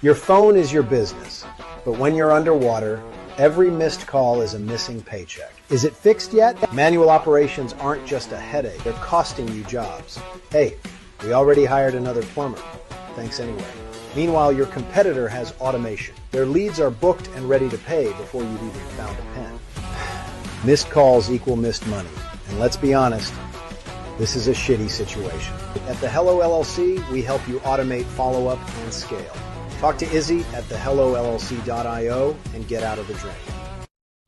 Your phone is your business, but when you're underwater, every missed call is a missing paycheck. Is it fixed yet? Manual operations aren't just a headache, they're costing you jobs. Hey, we already hired another plumber. Thanks anyway. Meanwhile, your competitor has automation. Their leads are booked and ready to pay before you've even found a pen. Missed calls equal missed money. And let's be honest, this is a shitty situation. At the Hello LLC, we help you automate follow-up and scale. Talk to Izzy at thehellollc.io and get out of the drain.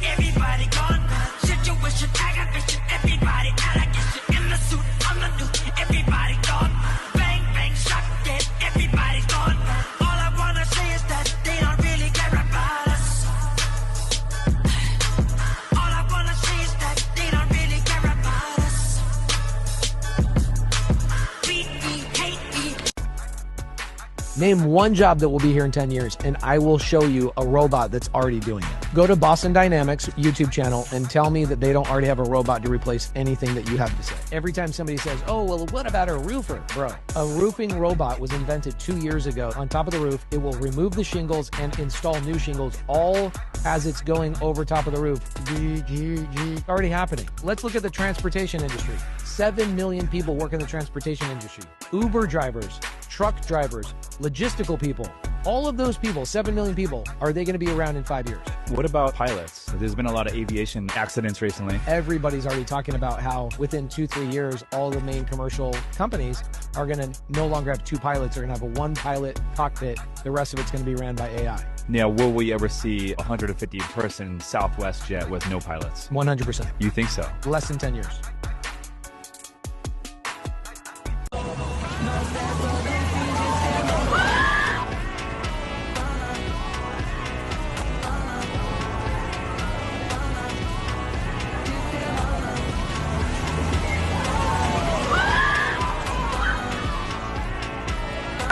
Everybody gone, situation, aggravation, everybody allegation, in the suit, on the news, everybody gone, bang, bang, shot dead, everybody's gone. All I wanna say is that they don't really care about us. All I wanna say is that they don't really care about us. Beat me, hate me. Name one job that will be here in 10 years, and I will show you a robot that's already doing it. Go to Boston Dynamics YouTube channel and tell me that they don't already have a robot to replace anything that you have to say. Every time somebody says, oh, well, what about a roofer? Bro, a roofing robot was invented 2 years ago. On top of the roof, it will remove the shingles and install new shingles, all as it's going over top of the roof. Already happening. Let's look at the transportation industry. 7 million people work in the transportation industry. Uber drivers, truck drivers, logistical people, all of those people, 7 million people, are they going to be around in 5 years? What about pilots? There's been a lot of aviation accidents recently. Everybody's already talking about how within 2-3 years, all the main commercial companies are going to no longer have 2 pilots. They're going to have a 1-pilot cockpit. The rest of it's going to be ran by AI. Now, will we ever see a 150-person Southwest jet with no pilots? 100%. You think so? Less than 10 years.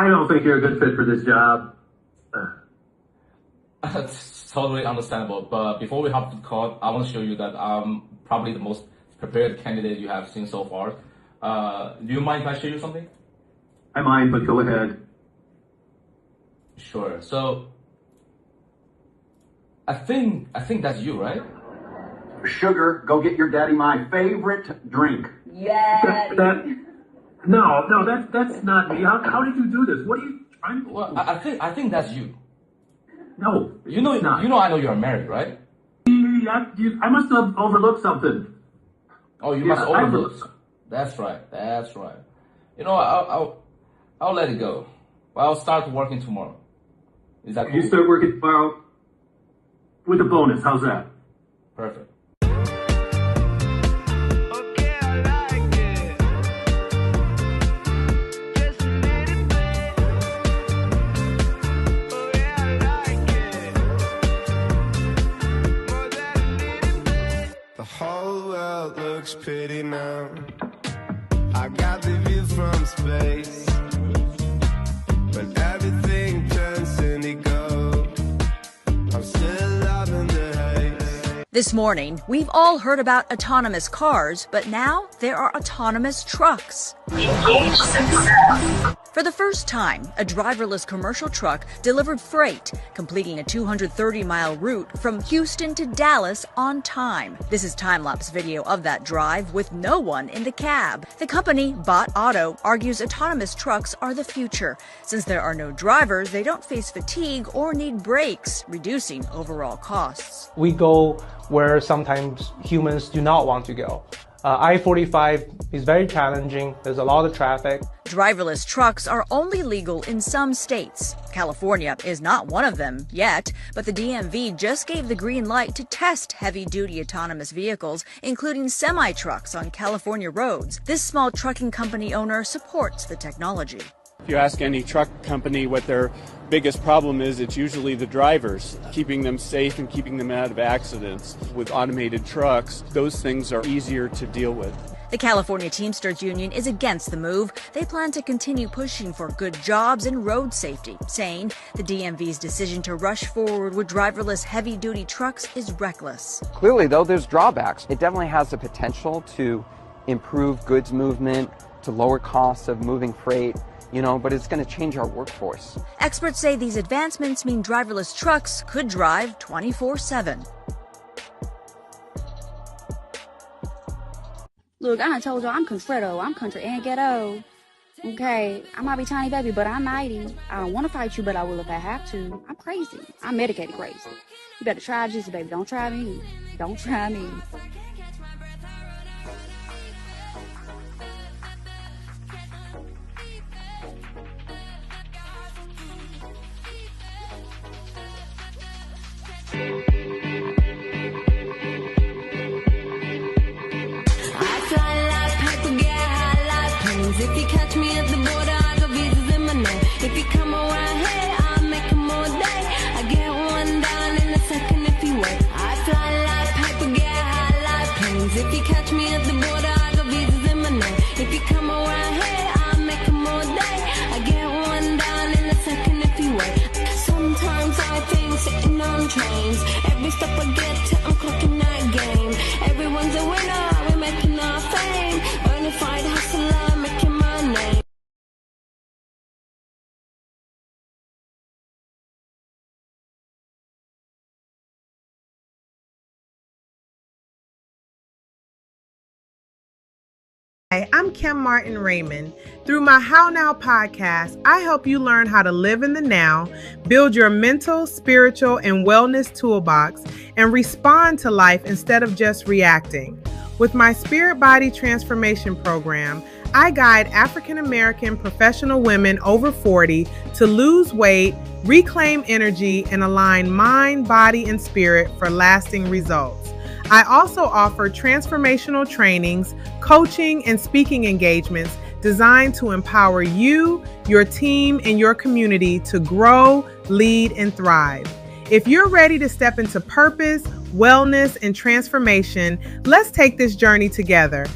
I don't think you're a good fit for this job. It's totally understandable. But before we hop to the call, I want to show you that I'm probably the most prepared candidate you have seen so far. Do you mind if I show you something? I mind, but go ahead. Sure. So I think that's you, right? Sugar, go get your daddy my favorite drink. Yeah. No, that's not me. How did you do this? What are you trying to do? Well, I think that's you. No, You know, not. I know you're married, right? I must have overlooked something. Oh, you Yeah, must overlook. That's right. You know, I'll let it go. But I'll start working tomorrow. Is that cool? You start working tomorrow with a bonus. How's that? Perfect. Looks pretty now. I got the view from space. When everything turns indigo, I'm still loving the haze. This morning, we've all heard about autonomous cars, but now there are autonomous trucks. Engage success. For the first time, a driverless commercial truck delivered freight, completing a 230-mile route from Houston to Dallas on time. This is time-lapse video of that drive with no one in the cab. The company, Bot Auto, argues autonomous trucks are the future. Since there are no drivers, they don't face fatigue or need brakes, reducing overall costs. We go where sometimes humans do not want to go. I-45 is very challenging. There's a lot of traffic. Driverless trucks are only legal in some states. California is not one of them yet, but the DMV just gave the green light to test heavy-duty autonomous vehicles, including semi-trucks on California roads. This small trucking company owner supports the technology. If you ask any truck company what their biggest problem is, it's usually the drivers, keeping them safe and keeping them out of accidents. With automated trucks, those things are easier to deal with. The California Teamsters Union is against the move. They plan to continue pushing for good jobs and road safety, saying the DMV's decision to rush forward with driverless heavy-duty trucks is reckless. Clearly, though, there's drawbacks. It definitely has the potential to improve goods movement, to lower costs of moving freight, but it's going to change our workforce. Experts say these advancements mean driverless trucks could drive 24/7. Look, I done told you I'm Consuelo. I'm country and ghetto. Okay, I might be tiny baby, but I'm mighty. I don't want to fight you, but I will if I have to. I'm crazy. I'm medicated crazy. You better try Jesus, baby. Don't try me. Don't try me. If you catch me at the border, I got visas in my name. If you come around here, I'll make 'em all day. I get one down in a second if you wait. I fly like paper, get high like planes. If you catch me at the border, I got visas in my name. If you come around here, I'll make 'em all day. I get one down in a second if you wait. Sometimes I think sitting on trains. Every step I get to, I'm clocking that game. Everyone's a winner, we're making our fame. Bonafide hustler, making my name. Hi, I'm Kim Martin Raymond. Through my How Now podcast, I help you learn how to live in the now, build your mental, spiritual, and wellness toolbox, and respond to life instead of just reacting. With my Spirit Body Transformation program, I guide African American professional women over 40 to lose weight, reclaim energy, and align mind, body, and spirit for lasting results. I also offer transformational trainings, coaching, and speaking engagements designed to empower you, your team, and your community to grow, lead, and thrive. If you're ready to step into purpose, wellness, and transformation, let's take this journey together.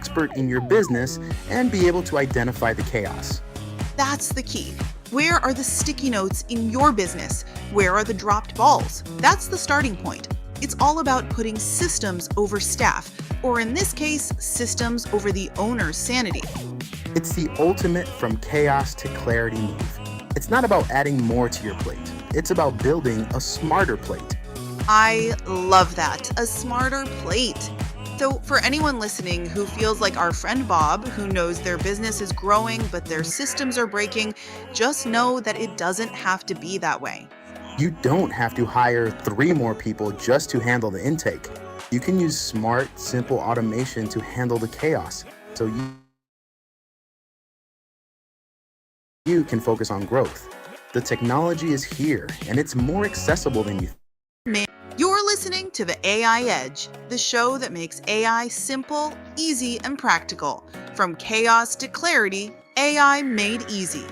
expert in your business and be able to identify the chaos. That's the key. Where are the sticky notes in your business? Where are the dropped balls? That's the starting point. It's all about putting systems over staff, or in this case, systems over the owner's sanity. It's the ultimate from chaos to clarity move. It's not about adding more to your plate. It's about building a smarter plate. I love that, a smarter plate. So for anyone listening who feels like our friend Bob, who knows their business is growing but their systems are breaking, just know that it doesn't have to be that way. You don't have to hire 3 more people just to handle the intake. You can use smart, simple automation to handle the chaos. So you can focus on growth. The technology is here, and it's more accessible than you think. You're listening to the AI Edge, the show that makes AI simple, easy, and practical. From chaos to clarity, AI made easy.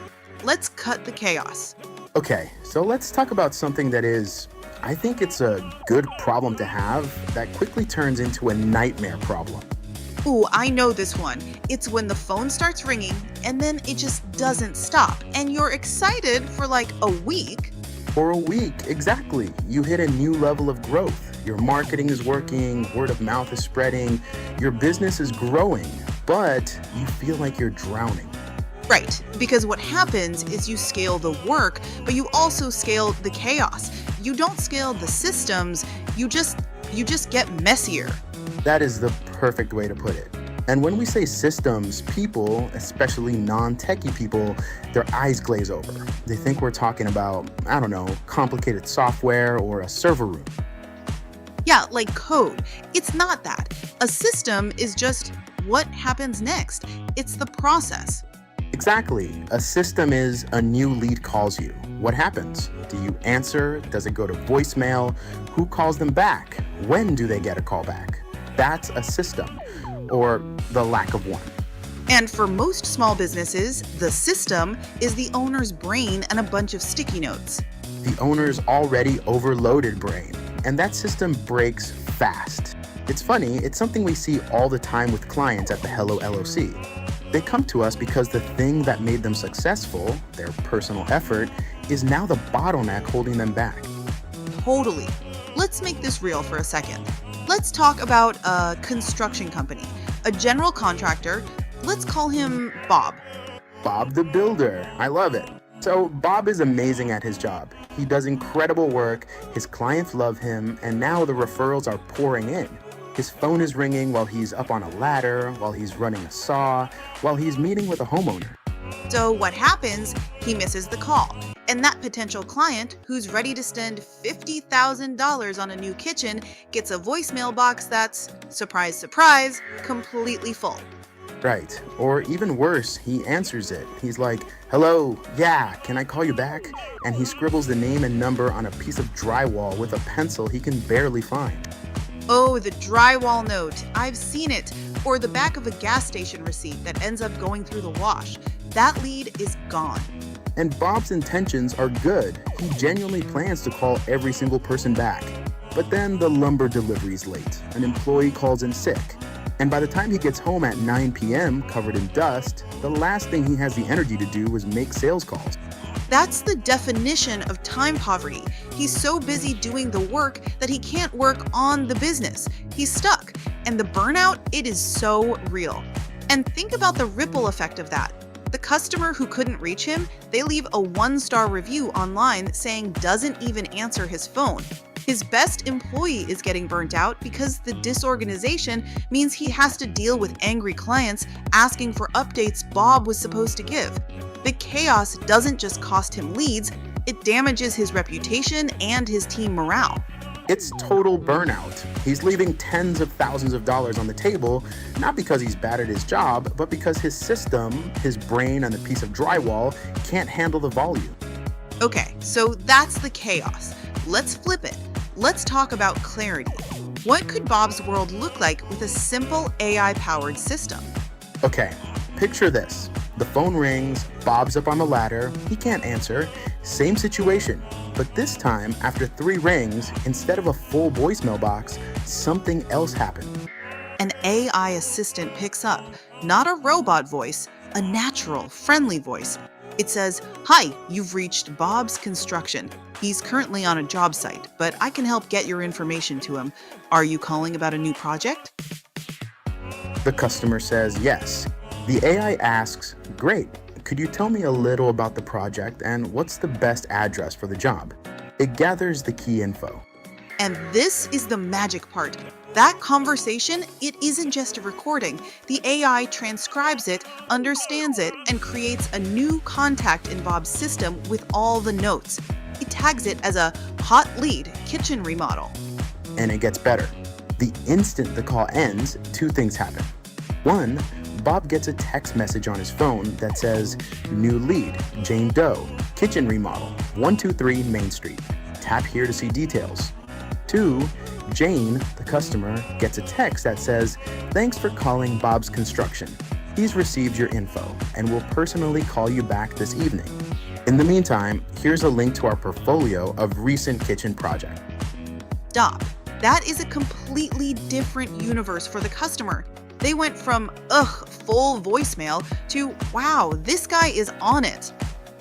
Let's cut the chaos. Okay, so let's talk about something that is, I think it's a good problem to have that quickly turns into a nightmare problem. Ooh, I know this one. It's when the phone starts ringing and then it just doesn't stop, and you're excited for like a week. For a week, exactly. You hit a new level of growth. Your marketing is working, word of mouth is spreading, your business is growing, but you feel like you're drowning. Right, because what happens is you scale the work, but you also scale the chaos. You don't scale the systems, you just get messier. That is the perfect way to put it. And when we say systems, people, especially non-techie people, their eyes glaze over. They think we're talking about, I don't know, complicated software or a server room. Yeah, like code. It's not that. A system is just what happens next. It's the process. Exactly. A system is a new lead calls you. What happens? Do you answer? Does it go to voicemail? Who calls them back? When do they get a call back? That's a system, or the lack of one. And for most small businesses, the system is the owner's brain and a bunch of sticky notes. The owner's already overloaded brain, and that system breaks fast. It's funny, it's something we see all the time with clients at the Hello LOC. They come to us because the thing that made them successful, their personal effort, is now the bottleneck holding them back. Totally. Let's make this real for a second. Let's talk about a construction company, a general contractor. Let's call him Bob. Bob the Builder. I love it. So Bob is amazing at his job. He does incredible work, his clients love him, and now the referrals are pouring in. His phone is ringing while he's up on a ladder, while he's running a saw, while he's meeting with a homeowner. So what happens? He misses the call. And that potential client, who's ready to spend $50,000 on a new kitchen, gets a voicemail box that's, surprise, surprise, completely full. Right. Or even worse, he answers it. He's like, hello, yeah, can I call you back? And he scribbles the name and number on a piece of drywall with a pencil he can barely find. Oh, the drywall note. I've seen it. Or the back of a gas station receipt that ends up going through the wash. That lead is gone. And Bob's intentions are good. He genuinely plans to call every single person back. But then the lumber delivery's late. An employee calls in sick. And by the time he gets home at 9 p.m. covered in dust, the last thing he has the energy to do is make sales calls. That's the definition of time poverty. He's so busy doing the work that he can't work on the business. He's stuck. And the burnout, it is so real. And think about the ripple effect of that. The customer who couldn't reach him, they leave a 1-star review online saying doesn't even answer his phone. His best employee is getting burnt out because the disorganization means he has to deal with angry clients asking for updates Bob was supposed to give. The chaos doesn't just cost him leads, it damages his reputation and his team morale. It's total burnout. He's leaving tens of thousands of dollars on the table, not because he's bad at his job, but because his system, his brain and the piece of drywall can't handle the volume. Okay, so that's the chaos. Let's flip it. Let's talk about clarity. What could Bob's world look like with a simple AI-powered system? Okay, picture this. The phone rings, Bob's up on the ladder, he can't answer. Same situation, but this time, after 3 rings, instead of a full voicemail box, something else happened. An AI assistant picks up, not a robot voice, a natural, friendly voice. It says, "Hi, you've reached Bob's Construction. He's currently on a job site, but I can help get your information to him. Are you calling about a new project?" The customer says yes. The AI asks, "Great, could you tell me a little about the project and what's the best address for the job?" It gathers the key info. And this is the magic part. That conversation, it isn't just a recording. The AI transcribes it, understands it, and creates a new contact in Bob's system with all the notes. It tags it as a hot lead kitchen remodel. And it gets better. The instant the call ends, two things happen. One, Bob gets a text message on his phone that says, "New lead, Jane Doe, kitchen remodel, 123 Main Street. Tap here to see details." Two, Jane, the customer, gets a text that says, "Thanks for calling Bob's Construction. He's received your info and will personally call you back this evening. In the meantime, here's a link to our portfolio of recent kitchen projects." Stop. That is a completely different universe for the customer. They went from, full voicemail to, wow, this guy is on it.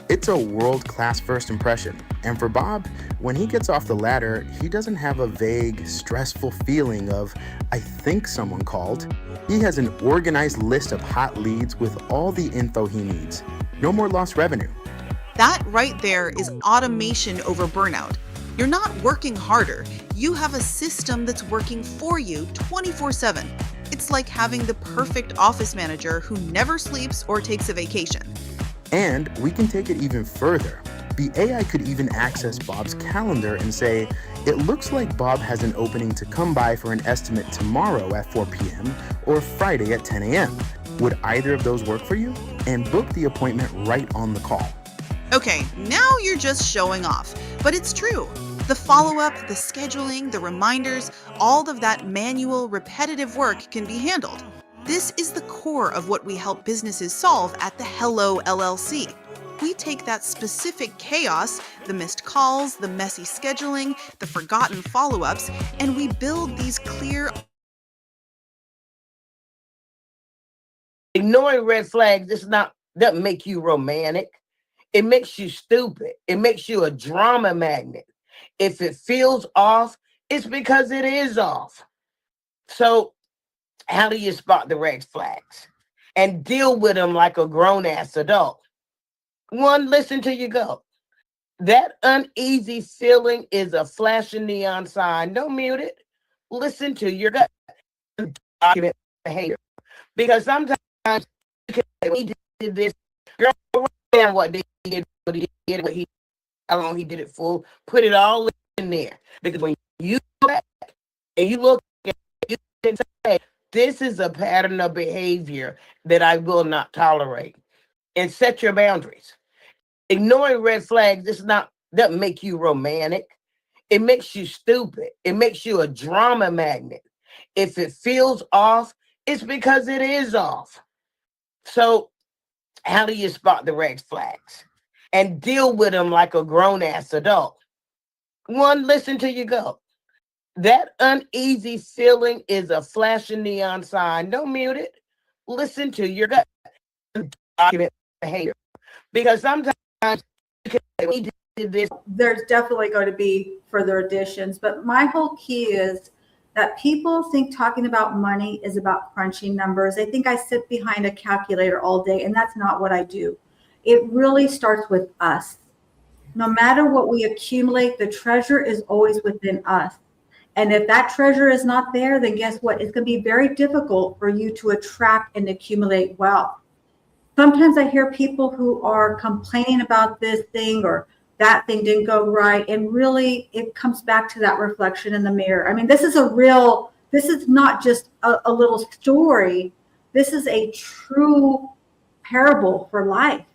It's a world-class first impression. And for Bob, when he gets off the ladder, he doesn't have a vague, stressful feeling of, "I think someone called." He has an organized list of hot leads with all the info he needs. No more lost revenue. That right there is automation over burnout. You're not working harder. You have a system that's working for you 24/7. It's like having the perfect office manager who never sleeps or takes a vacation. And we can take it even further. The AI could even access Bob's calendar and say, "It looks like Bob has an opening to come by for an estimate tomorrow at 4 p.m. or Friday at 10 a.m. Would either of those work for you?" And book the appointment right on the call. Okay, now you're just showing off, but it's true. The follow-up, the scheduling, the reminders, all of that manual, repetitive work can be handled. This is the core of what we help businesses solve at the Hello LLC. We take that specific chaos, the missed calls, the messy scheduling, the forgotten follow-ups, and we build these clear. Ignoring red flags doesn't make you romantic. It makes you stupid. It makes you a drama magnet. If it feels off, it's because it is off. So how do you spot the red flags and deal with them like a grown-ass adult? One, listen till you go. That uneasy feeling is a flashing neon sign. Don't mute it. Listen to your gut. Document behavior. Because sometimes you can say, "He did this." Girl, and what they did, how long he did it for, put it all in there. Because when you go back and you look at it, you can say, "This is a pattern of behavior that I will not tolerate." And set your boundaries. Ignoring red flags doesn't make you romantic. It makes you stupid. It makes you a drama magnet. If it feels off, it's because it is off. So how do you spot the red flags and deal with them like a grown-ass adult? One, listen till you go. That uneasy feeling is a flashing neon sign. Don't mute it. Listen to your gut. Document behavior. Because sometimes you can say, "We did this." There's definitely going to be further additions, but my whole key is that people think talking about money is about crunching numbers. They think I sit behind a calculator all day, and that's not what I do. It really starts with us. No matter what we accumulate, the treasure is always within us. And if that treasure is not there, then guess what? It's going to be very difficult for you to attract and accumulate wealth. Sometimes I hear people who are complaining about this thing or that thing didn't go right. And really, it comes back to that reflection in the mirror. I mean, this is not just a little story. This is a true parable for life.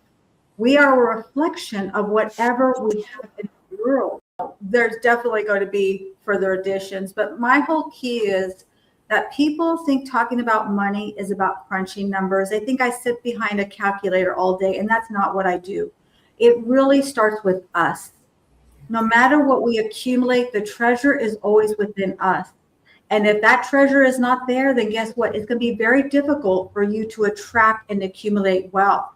We are a reflection of whatever we have in the world. There's definitely going to be further additions, but my whole key is that people think talking about money is about crunching numbers. They think I sit behind a calculator all day, and that's not what I do. It really starts with us. No matter what we accumulate, the treasure is always within us. And if that treasure is not there, then guess what? It's going to be very difficult for you to attract and accumulate wealth.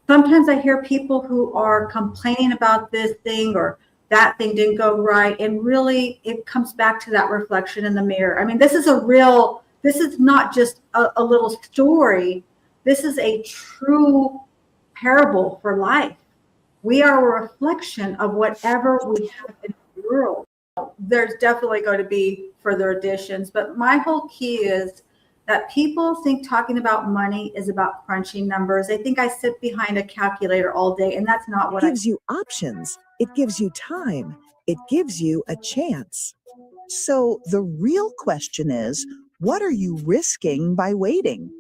Sometimes I hear people who are complaining about this thing or that thing didn't go right. And really, it comes back to that reflection in the mirror. I mean, this is not just a little story. This is a true parable for life. We are a reflection of whatever we have in the world. There's definitely going to be further additions, but my whole key is that people think talking about money is about crunching numbers. They think I sit behind a calculator all day, and that's not what It gives you options. It gives you time. It gives you a chance. So the real question is, what are you risking by waiting?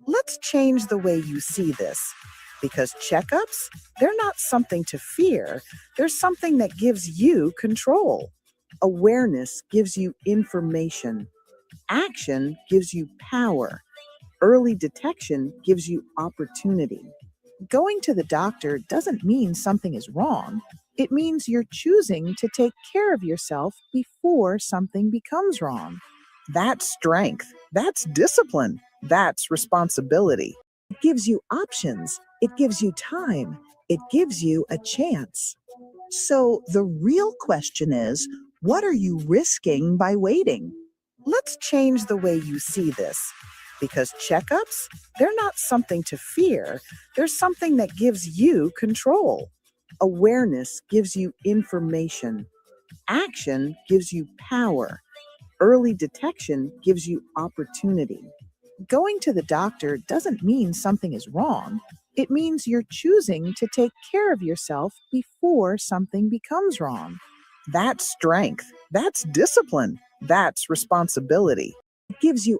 Let's change the way you see this. Because checkups, they're not something to fear. They're something that gives you control. Awareness gives you information. Action gives you power. Early detection gives you opportunity. Going to the doctor doesn't mean something is wrong. It means you're choosing to take care of yourself before something becomes wrong. That's strength. That's discipline. That's responsibility. It gives you options. It gives you time. It gives you a chance. So the real question is, what are you risking by waiting? Let's change the way you see this. Because checkups, they're not something to fear. They're something that gives you control. Awareness gives you information. Action gives you power. Early detection gives you opportunity. Going to the doctor doesn't mean something is wrong. It means you're choosing to take care of yourself before something becomes wrong. That's strength. That's discipline. That's responsibility. It gives you